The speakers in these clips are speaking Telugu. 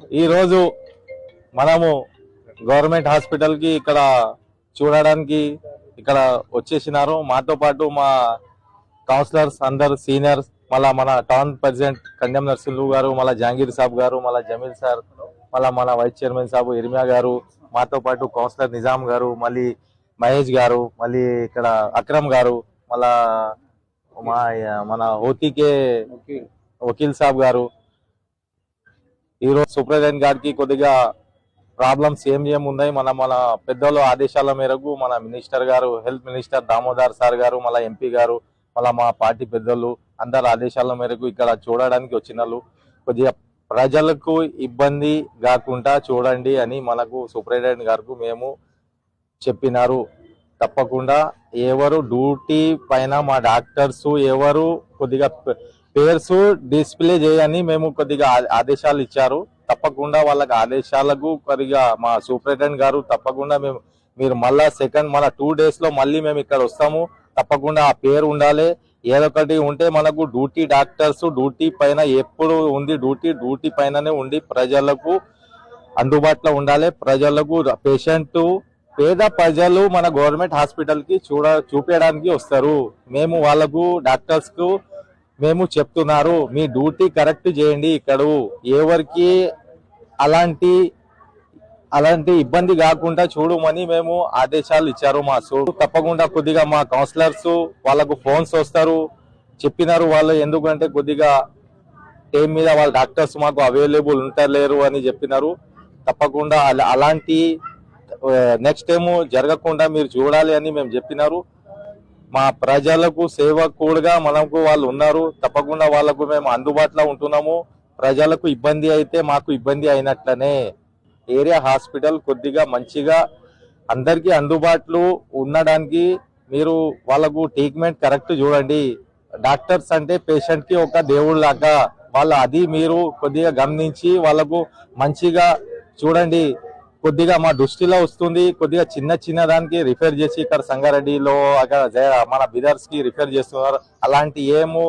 ఈ రోజు మనము గవర్నమెంట్ హాస్పిటల్ కి ఇక్కడ చూడడానికి ఇక్కడ వచ్చేసినారు. మాతో పాటు మా కౌన్సిలర్స్ అందరు సీనియర్స్, మళ్ళా మన టౌన్ ప్రెసిడెంట్ కండెం నర్సింహు గారు, మళ్ళా జహాంగీర్ సాబ్ గారు, మళ్ళా జమీల్ సార్, మళ్ళా మన వైస్ చైర్మన్ సాబు ఇర్మియా గారు, మాతో పాటు కౌన్సిలర్ నిజాం గారు, మళ్ళీ మహేష్ గారు, మళ్ళీ ఇక్కడ అక్రమ్ గారు, మళ్ళా మన హోతీకే వకీల్ సాబ్ గారు. ఈరోజు సూపరింటెండెంట్ గారికి కొద్దిగా ప్రాబ్లమ్స్ ఏం ఉన్నాయి. మన పెద్దల ఆదేశాల మేరకు మన మినిస్టర్ గారు, హెల్త్ మినిస్టర్ దామోదర్ సార్ గారు, మళ్ళీ ఎంపీ గారు, మళ్ళీ మా పార్టీ పెద్దలు అందరి ఆదేశాల మేరకు ఇక్కడ చూడడానికి వచ్చినారు. కొద్దిగా ప్రజలకు ఇబ్బంది కాకుండా చూడండి అని మనకు సూపరింటెండెంట్ గారికి మేము చెప్పినారు. తప్పకుండా ఎవరు డ్యూటీ పైన మా డాక్టర్స్ ఎవరు కొద్దిగా పేర్స్ డిస్ప్లే చేయని మేము కొద్దిగా ఆదేశాలు ఇచ్చారు. తప్పకుండా వాళ్ళకి ఆదేశాలకు కొద్దిగా మా సూపరింటెండెంట్ గారు తప్పకుండా మీరు మళ్ళా మన 2 days లో మళ్ళీ మేము ఇక్కడ వస్తాము. తప్పకుండా ఆ పేరు ఉండాలి. ఏదొకటి ఉంటే మనకు డ్యూటీ డాక్టర్స్ డ్యూటీ పైన ఎప్పుడు ఉంది, డ్యూటీ పైననే ఉండి ప్రజలకు అందుబాటులో ఉండాలి. ప్రజలకు పేద ప్రజలు మన గవర్నమెంట్ హాస్పిటల్ కి చూపించడానికి వస్తారు. మేము వాళ్ళకు డాక్టర్స్ కు మేము చెప్తున్నారు, మీ డ్యూటీ కరెక్ట్ చేయండి. ఇక్కడ ఎవరికి అలాంటి ఇబ్బంది కాకుండా చూడమని మేము ఆదేశాలు ఇచ్చారు. తప్పకుండా కొద్దిగా మా కౌన్సిలర్స్ వాళ్ళకు ఫోన్స్ వస్తారు చెప్పినారు వాళ్ళు. ఎందుకంటే కొద్దిగా టైం మీద వాళ్ళ డాక్టర్స్ మాకు అవైలబుల్ ఉంటలేరు అని చెప్పినారు. తప్పకుండా అలాంటి నెక్స్ట్ టైం జరగకుండా మీరు చూడాలి అని మేము చెప్పినారు. మా ప్రజలకు సేవకుడుగా మనకు వాళ్ళు ఉన్నారు. తప్పకుండా వాళ్ళకు మేము అందుబాటులో ఉంటున్నాము. ప్రజలకు ఇబ్బంది అయితే మాకు ఇబ్బంది అయినట్లనే. ఏరియా హాస్పిటల్ కొద్దిగా మంచిగా అందరికీ అందుబాటులో ఉండడానికి మీరు వాళ్ళకు ట్రీట్మెంట్ కరెక్ట్ చూడండి. డాక్టర్స్ అంటే పేషెంట్ కి ఒక దేవుడు లాగా అది మీరు కొద్దిగా గమనించి వాళ్ళకు మంచిగా చూడండి. కొద్దిగా మా దృష్టిలో వస్తుంది. కొద్దిగా చిన్న దానికి రిఫర్ చేసి ఇక్కడ సంగారెడ్డిలో అక్కడ మన బిదర్స్ కి రిఫర్ చేస్తున్నారు. అలాంటి ఏమో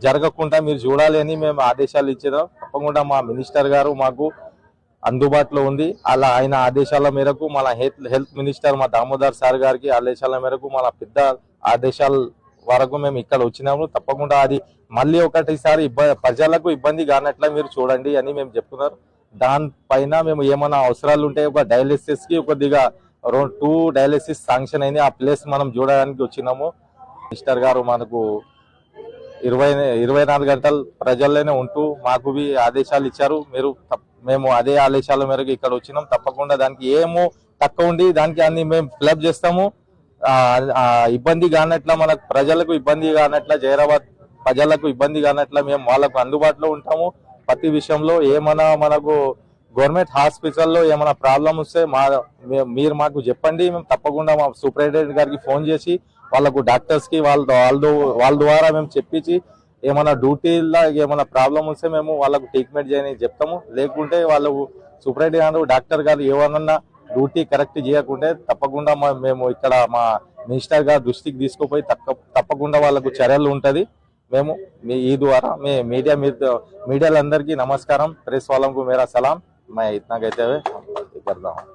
జరగకుండా మీరు చూడాలి అని మేము ఆదేశాలు ఇచ్చినాం. తప్పకుండా మా మినిస్టర్ గారు మాకు అందుబాటులో ఉంది. ఆయన ఆదేశాల మేరకు మన హెల్త్ మినిస్టర్ మా దామోదర్ సార్ గారికి ఆదేశాల మేరకు మన పెద్ద ఆదేశాల వరకు మేము ఇక్కడ వచ్చినాము. తప్పకుండా అది మళ్ళీ ఒకటిసారి ప్రజలకు ఇబ్బంది కానట్ల మీరు చూడండి అని మేము చెప్తున్నారు. దానిపైన మేము ఏమైనా అవసరాలు ఉంటే ఒక డయాలిసిస్ కి కొద్దిగా 2 డయాలిసిస్ శాంక్షన్ అయింది. ఆ ప్లేస్ మనం చూడడానికి వచ్చినాము. మినిస్టర్ గారు మనకు 24 గంటలు ప్రజల్లోనే ఉంటూ మాకు ఆదేశాలు ఇచ్చారు. మేము అదే ఆదేశాల మేరకు ఇక్కడ వచ్చినాం. తప్పకుండా దానికి ఏమో తక్కువ ఉండి దానికి అన్ని మేము ఫిలప్ చేస్తాము. ఇబ్బంది కానట్ల మనకు ప్రజలకు ఇబ్బంది కానట్ల, జైరాబాద్ ప్రజలకు ఇబ్బంది కానట్ల మేము వాళ్ళకు అందుబాటులో ఉంటాము. ప్రతి విషయంలో ఏమైనా మనకు గవర్నమెంట్ హాస్పిటల్లో ఏమైనా ప్రాబ్లం వస్తే మీరు మాకు చెప్పండి. మేము తప్పకుండా మా సూపరింటెండెంట్ గారికి ఫోన్ చేసి వాళ్ళకు డాక్టర్స్ కి వాళ్ళ ద్వారా మేము చెప్పించి ఏమైనా డ్యూటీలో ఏమైనా ప్రాబ్లం వస్తే మేము వాళ్ళకు ట్రీట్మెంట్ చేయని చెప్తాము. లేకుంటే వాళ్ళకు సూపరింటెండెంట్ డాక్టర్ గారు ఏమన్నా డ్యూటీ కరెక్ట్ చేయకుంటే తప్పకుండా మేము ఇక్కడ మా మినిస్టర్ గారు దృష్టికి తీసుకుపోయి తప్పకుండా వాళ్ళకు చర్యలు ఉంటది. మేము ఈ ద్వారా మీడియాలందరికీ నమస్కారం. ప్రెస్ వాళ్ళకు మేరా సలాం. मैं इतना कहते हुए करता हूँ.